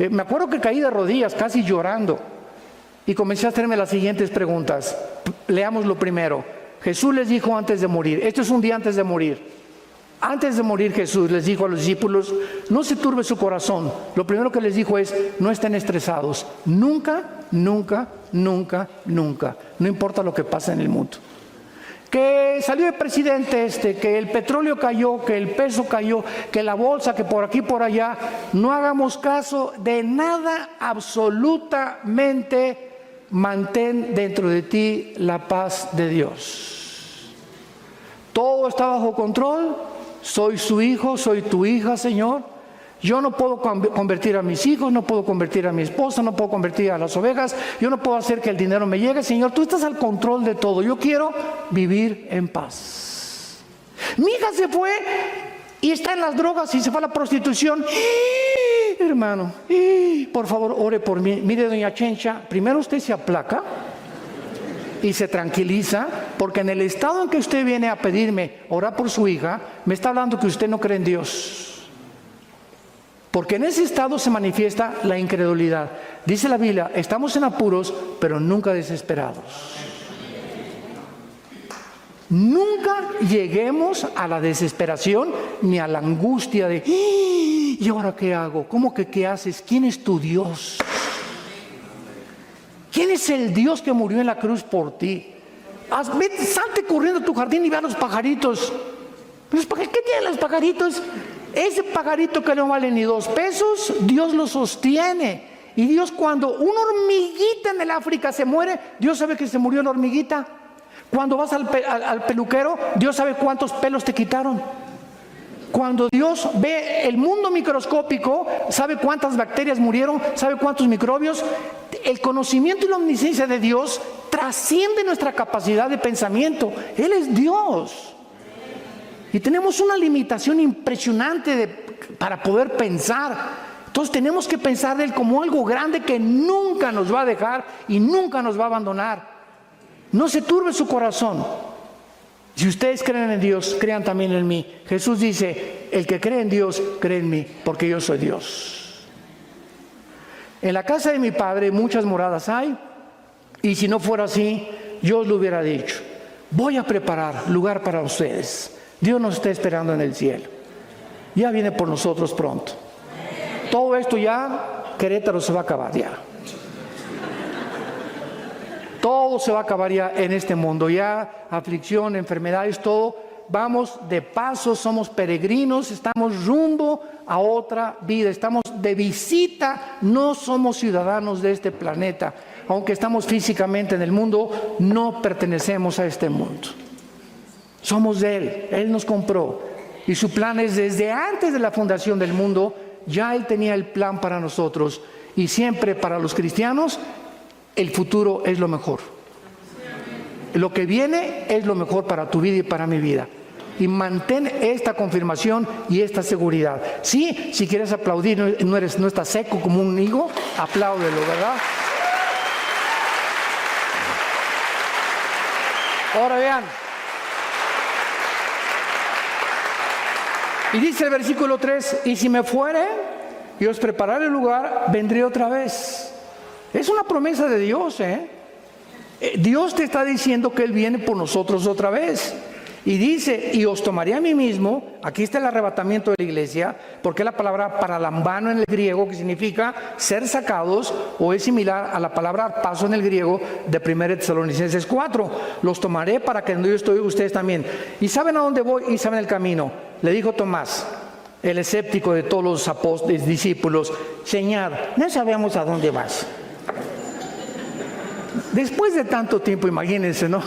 Speaker 1: me acuerdo que caí de rodillas, casi llorando. Y comencé a hacerme las siguientes preguntas. Leamos lo primero. Jesús les dijo antes de morir, esto es un día antes de morir. Antes de morir Jesús les dijo a los discípulos, no se turbe su corazón. Lo primero que les dijo es, no estén estresados. Nunca, nunca, nunca, nunca. No importa lo que pasa en el mundo. Que salió el presidente que el petróleo cayó, que el peso cayó, que la bolsa, que por aquí, por allá. No hagamos caso de nada absolutamente. Mantén dentro de ti la paz de Dios. Todo está bajo control. Soy su hijo, soy tu hija, Señor. Yo no puedo convertir a mis hijos, no puedo convertir a mi esposa, no puedo convertir a las ovejas. Yo no puedo hacer que el dinero me llegue. Señor, tú estás al control de todo. Yo quiero vivir en paz. Mi hija se fue y está en las drogas y se fue a la prostitución. Hermano, por favor, ore por mí. Mire, doña Chencha, primero usted se aplaca y se tranquiliza, porque en el estado en que usted viene a pedirme orar por su hija, me está hablando que usted no cree en Dios. Porque en ese estado se manifiesta la incredulidad. Dice la Biblia, estamos en apuros, pero nunca desesperados. Nunca lleguemos a la desesperación ni a la angustia de ¿y ahora qué hago? ¿Cómo que qué haces? ¿Quién es tu Dios? ¿Quién es el Dios que murió en la cruz por ti? Salte corriendo a tu jardín y ve a los pajaritos. ¿Qué tienen los pajaritos? Ese pajarito que no vale ni 2 pesos, Dios lo sostiene. Y Dios, cuando una hormiguita en el África se muere, Dios sabe que se murió la hormiguita. Cuando vas al peluquero, Dios sabe cuántos pelos te quitaron. Cuando Dios ve el mundo microscópico, sabe cuántas bacterias murieron, sabe cuántos microbios. El conocimiento y la omnisciencia de Dios trasciende nuestra capacidad de pensamiento. Él es Dios. Y tenemos una limitación impresionante para poder pensar. Entonces tenemos que pensar de Él como algo grande que nunca nos va a dejar y nunca nos va a abandonar. No se turbe su corazón. Si ustedes creen en Dios, crean también en mí. Jesús dice, el que cree en Dios, cree en mí, porque yo soy Dios. En la casa de mi Padre muchas moradas hay, y si no fuera así, yo os lo hubiera dicho. Voy a preparar lugar para ustedes. Dios nos está esperando en el cielo. Ya viene por nosotros pronto. Todo esto ya, Querétaro se va a acabar ya. Todo se va a acabar ya en este mundo, ya aflicción, enfermedades, todo. Vamos de paso, somos peregrinos, estamos rumbo a otra vida, estamos de visita, no somos ciudadanos de este planeta. Aunque estamos físicamente en el mundo, no pertenecemos a este mundo. Somos de Él nos compró. Y su plan es desde antes de la fundación del mundo, ya Él tenía el plan para nosotros. Y siempre para los cristianos, el futuro es lo mejor. Lo que viene es lo mejor para tu vida y para mi vida. Y mantén esta confirmación y esta seguridad. Sí, si quieres aplaudir, no estás seco como un higo, apláudelo, ¿verdad? Ahora vean. Y dice el versículo 3, y si me fuere y os prepararé el lugar, vendré otra vez. Es una promesa de Dios, Dios te está diciendo que Él viene por nosotros otra vez. Y dice, y os tomaré a mí mismo. Aquí está el arrebatamiento de la iglesia, porque es la palabra paralambano en el griego, que significa ser sacados, o es similar a la palabra arpazo en el griego de 1 Tesalonicenses 4. Los tomaré para que donde yo estoy, ustedes también. Y saben a dónde voy y saben el camino. Le dijo Tomás, el escéptico de todos los apóstoles, discípulos: Señor, no sabemos a dónde vas. Después de tanto tiempo, imagínense, ¿no?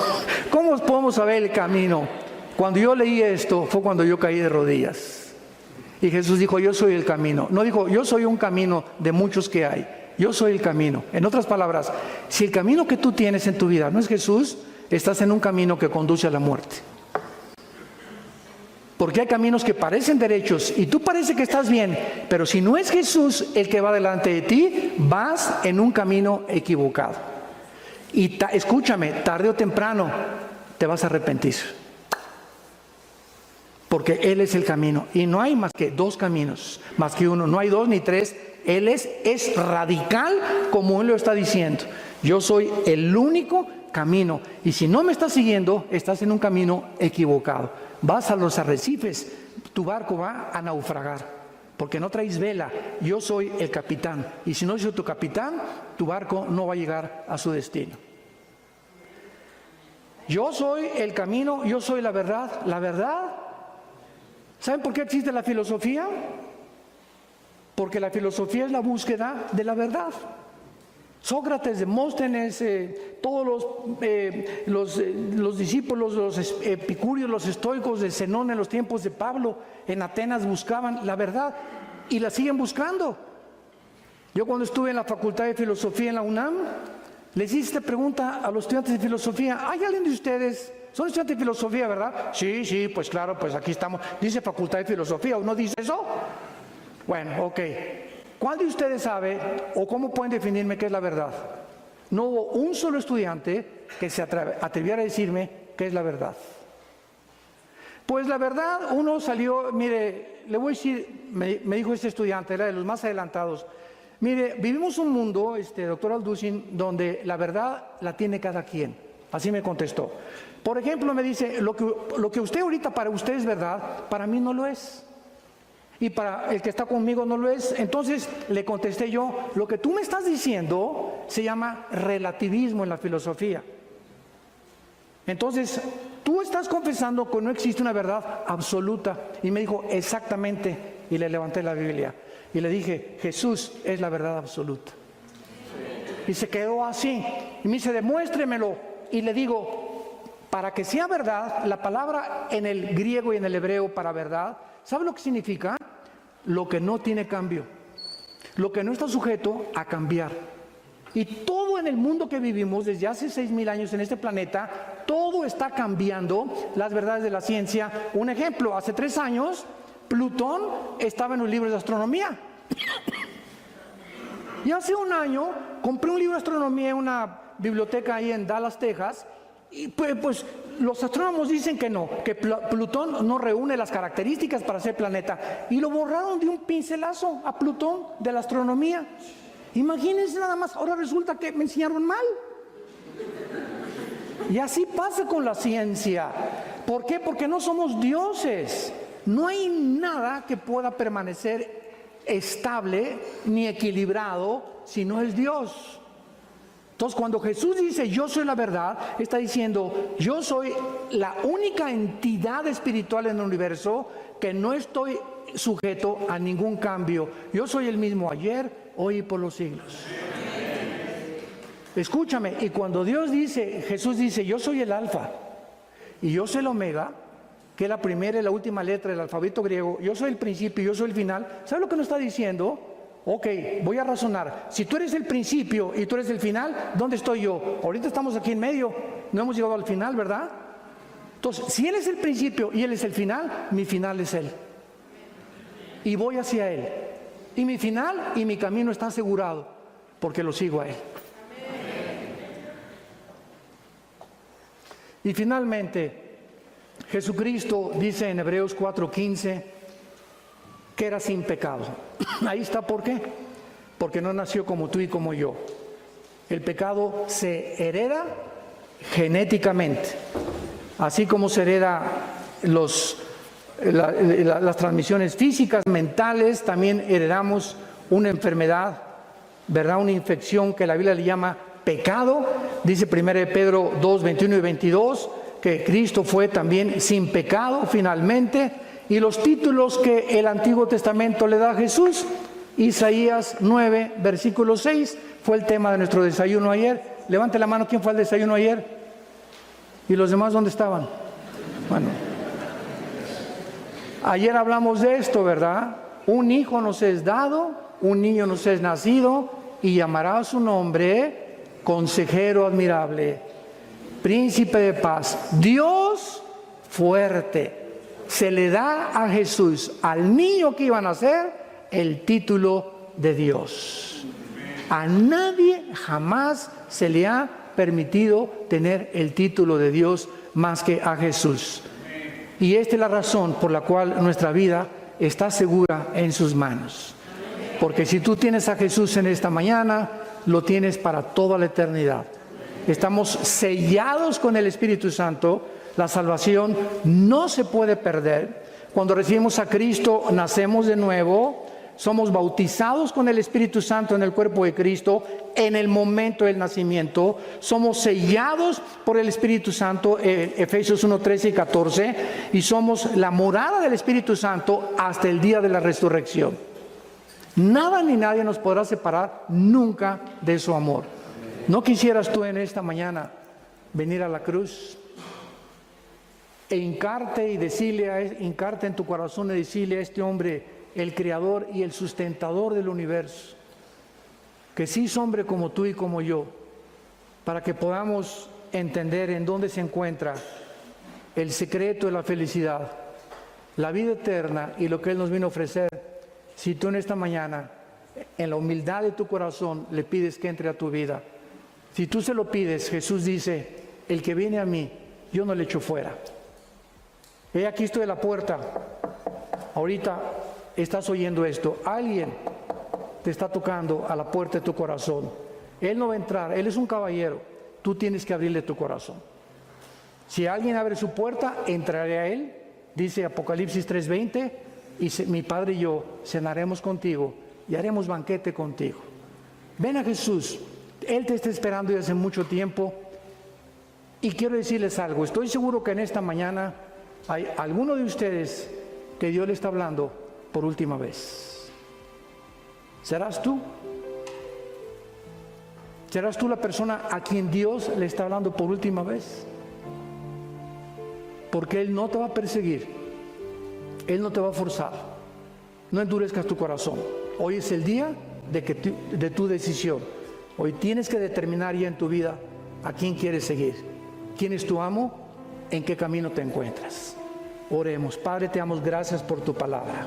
Speaker 1: ¿Cómo podemos saber el camino? Cuando yo leí esto, fue cuando yo caí de rodillas. Y Jesús dijo, yo soy el camino. No dijo, yo soy un camino de muchos que hay. Yo soy el camino. En otras palabras, si el camino que tú tienes en tu vida no es Jesús, estás en un camino que conduce a la muerte. Porque hay caminos que parecen derechos y tú parece que estás bien, pero si no es Jesús el que va delante de ti, vas en un camino equivocado. Y escúchame, tarde o temprano te vas a arrepentir. Porque Él es el camino. Y no hay más que dos caminos, más que uno. No hay dos ni tres. Él es radical como Él lo está diciendo. Yo soy el único camino. Y si no me estás siguiendo, estás en un camino equivocado. Vas a los arrecifes, tu barco va a naufragar. Porque no traes vela. Yo soy el capitán. Y si no soy tu capitán, tu barco no va a llegar a su destino. Yo soy el camino, yo soy la verdad. La verdad. ¿Saben por qué existe la filosofía? Porque la filosofía es la búsqueda de la verdad. Sócrates, Demóstenes, todos los discípulos, los epicúreos, los estoicos de Zenón en los tiempos de Pablo, en Atenas buscaban la verdad y la siguen buscando. Yo cuando estuve en la Facultad de Filosofía en la UNAM, les hice esta pregunta a los estudiantes de filosofía. ¿Hay alguien de ustedes? ¿Son estudiantes de filosofía, verdad? Sí, pues claro, pues aquí estamos. Dice Facultad de Filosofía, ¿o no dice eso? Bueno, ok. ¿Cuál de ustedes sabe o cómo pueden definirme qué es la verdad? No hubo un solo estudiante que se atreviera a decirme qué es la verdad. Pues la verdad, uno salió, mire, le voy a decir, me dijo este estudiante, era de los más adelantados. Mire, vivimos un mundo, doctor Alducin, donde la verdad la tiene cada quien. Así me contestó. Por ejemplo, me dice, lo que usted ahorita para usted es verdad, para mí no lo es. Y para el que está conmigo no lo es. Entonces le contesté yo, lo que tú me estás diciendo se llama relativismo en la filosofía. Entonces, tú estás confesando que no existe una verdad absoluta. Y me dijo, exactamente. Y le levanté la Biblia. Y le dije, Jesús es la verdad absoluta. Y se quedó así. Y me dice, demuéstremelo. Y le digo, para que sea verdad, la palabra en el griego y en el hebreo para verdad, ¿sabe lo que significa? Lo que no tiene cambio. Lo que no está sujeto a cambiar. Y todo en el mundo que vivimos desde hace 6,000 años en este planeta, todo está cambiando las verdades de la ciencia. Un ejemplo, hace 3 años, Plutón estaba en los libros de astronomía. Y hace 1 año compré un libro de astronomía en una biblioteca ahí en Dallas, Texas, y pues los astrónomos dicen que no, que Plutón no reúne las características para ser planeta. Y lo borraron de un pincelazo a Plutón de la astronomía. Imagínense nada más, ahora resulta que me enseñaron mal. Y así pasa con la ciencia. ¿Por qué? Porque no somos dioses. No hay nada que pueda permanecer estable ni equilibrado si no es Dios. Entonces, cuando Jesús dice yo soy la verdad, está diciendo yo soy la única entidad espiritual en el universo que no estoy sujeto a ningún cambio. Yo soy el mismo ayer, hoy y por los siglos. Escúchame, y cuando Jesús dice yo soy el alfa y yo soy el omega, que es la primera y la última letra del alfabeto griego, yo soy el principio y yo soy el final, ¿sabes lo que nos está diciendo? Ok, voy a razonar. Si tú eres el principio y tú eres el final, ¿dónde estoy yo? Ahorita estamos aquí en medio, no hemos llegado al final, ¿verdad? Entonces, si Él es el principio y Él es el final, mi final es Él. Y voy hacia Él. Y mi final y mi camino está asegurado, porque lo sigo a Él. Y finalmente, Jesucristo dice en Hebreos 4:15 que era sin pecado. Ahí está, ¿por qué? Porque no nació como tú y como yo. El pecado se hereda genéticamente, así como se hereda las transmisiones físicas, mentales. También heredamos una enfermedad, ¿verdad? Una infección que la Biblia le llama pecado. Dice 1 Pedro 2, 21 y 22 que Cristo fue también sin pecado finalmente. Y los títulos que el Antiguo Testamento le da a Jesús, Isaías 9, versículo 6, fue el tema de nuestro desayuno ayer. Levante la mano, ¿quién fue al desayuno ayer? ¿Y los demás dónde estaban? Bueno, ayer hablamos de esto, ¿verdad? Un hijo nos es dado, un niño nos es nacido, y llamará su nombre Consejero admirable, Príncipe de paz, Dios fuerte. Se le da a Jesús, al niño que iba a nacer, el título de Dios. A nadie jamás se le ha permitido tener el título de Dios más que a Jesús. Y esta es la razón por la cual nuestra vida está segura en sus manos. Porque si tú tienes a Jesús en esta mañana, lo tienes para toda la eternidad. Estamos sellados con el Espíritu Santo. La salvación no se puede perder. Cuando recibimos a Cristo, nacemos de nuevo. Somos bautizados con el Espíritu Santo en el cuerpo de Cristo en el momento del nacimiento. Somos sellados por el Espíritu Santo, Efesios 1, 13 y 14. Y somos la morada del Espíritu Santo hasta el día de la resurrección. Nada ni nadie nos podrá separar nunca de su amor. ¿No quisieras tú en esta mañana venir a la cruz e hincarte en tu corazón y decirle a este hombre, el creador y el sustentador del universo, que sí es hombre como tú y como yo, para que podamos entender en dónde se encuentra el secreto de la felicidad, la vida eterna y lo que Él nos vino a ofrecer? Si tú en esta mañana, en la humildad de tu corazón, le pides que entre a tu vida, si tú se lo pides, Jesús dice, el que viene a mí, yo no le echo fuera. He aquí estoy a la puerta. Ahorita estás oyendo esto. Alguien te está tocando a la puerta de tu corazón. Él no va a entrar, Él es un caballero. Tú tienes que abrirle tu corazón. Si alguien abre su puerta, entraré a Él. Dice Apocalipsis 3:20, y mi Padre y yo cenaremos contigo y haremos banquete contigo. Ven a Jesús. Él te está esperando desde hace mucho tiempo. Y quiero decirles algo. Estoy seguro que en esta mañana hay alguno de ustedes que Dios le está hablando por última vez. ¿Serás tú? ¿Serás tú la persona a quien Dios le está hablando por última vez? Porque Él no te va a perseguir. Él no te va a forzar. No endurezcas tu corazón. Hoy es el día de tu decisión. Hoy tienes que determinar ya en tu vida a quién quieres seguir. ¿Quién es tu amo? ¿En qué camino te encuentras? Oremos. Padre, te damos gracias por tu palabra.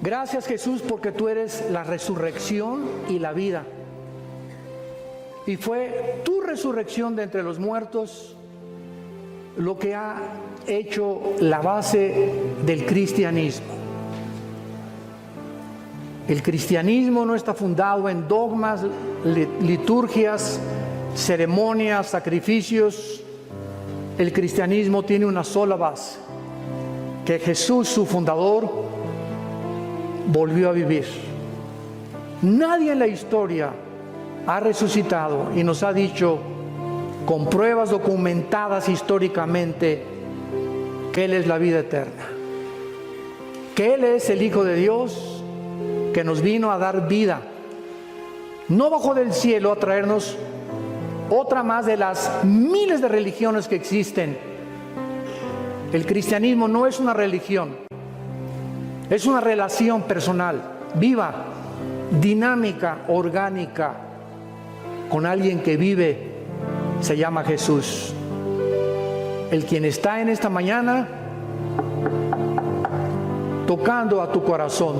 Speaker 1: Gracias, Jesús, porque tú eres la resurrección y la vida. Y fue tu resurrección de entre los muertos lo que ha hecho la base del cristianismo. El cristianismo no está fundado en dogmas, liturgias, ceremonias, sacrificios. El cristianismo tiene una sola base, que Jesús, su fundador, volvió a vivir. Nadie en la historia ha resucitado y nos ha dicho, con pruebas documentadas históricamente, que Él es la vida eterna, que Él es el Hijo de Dios que nos vino a dar vida, no bajó del cielo a traernos otra más de las miles de religiones que existen. El cristianismo no es una religión, es una relación personal, viva, dinámica, orgánica, con alguien que vive, se llama Jesús. El quien está en esta mañana tocando a tu corazón.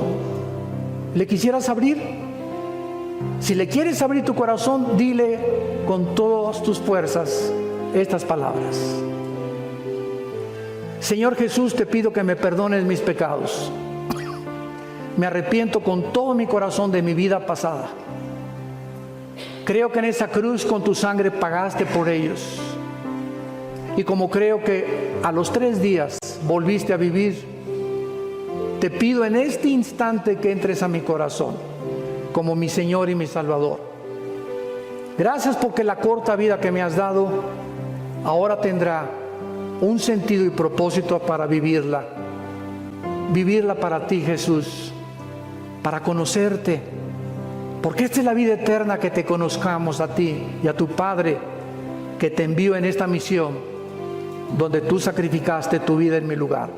Speaker 1: ¿Le quisieras abrir? Si le quieres abrir tu corazón, dile con todas tus fuerzas estas palabras. Señor Jesús, te pido que me perdones mis pecados. Me arrepiento con todo mi corazón de mi vida pasada. Creo que en esa cruz con tu sangre pagaste por ellos. Y como creo que a los 3 días volviste a vivir, te pido en este instante que entres a mi corazón como mi Señor y mi Salvador. Gracias porque la corta vida que me has dado ahora tendrá un sentido y propósito para vivirla. Vivirla para ti, Jesús, para conocerte, porque esta es la vida eterna, que te conozcamos a ti y a tu Padre que te envió en esta misión donde tú sacrificaste tu vida en mi lugar.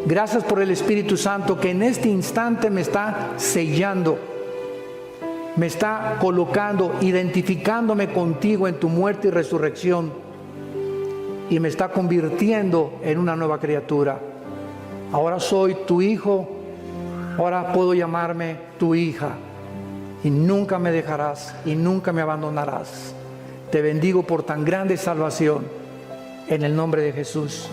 Speaker 1: Gracias por el Espíritu Santo que en este instante me está sellando, me está colocando, identificándome contigo en tu muerte y resurrección, y me está convirtiendo en una nueva criatura. Ahora soy tu hijo, ahora puedo llamarme tu hija, y nunca me dejarás y nunca me abandonarás. Te bendigo por tan grande salvación, en el nombre de Jesús.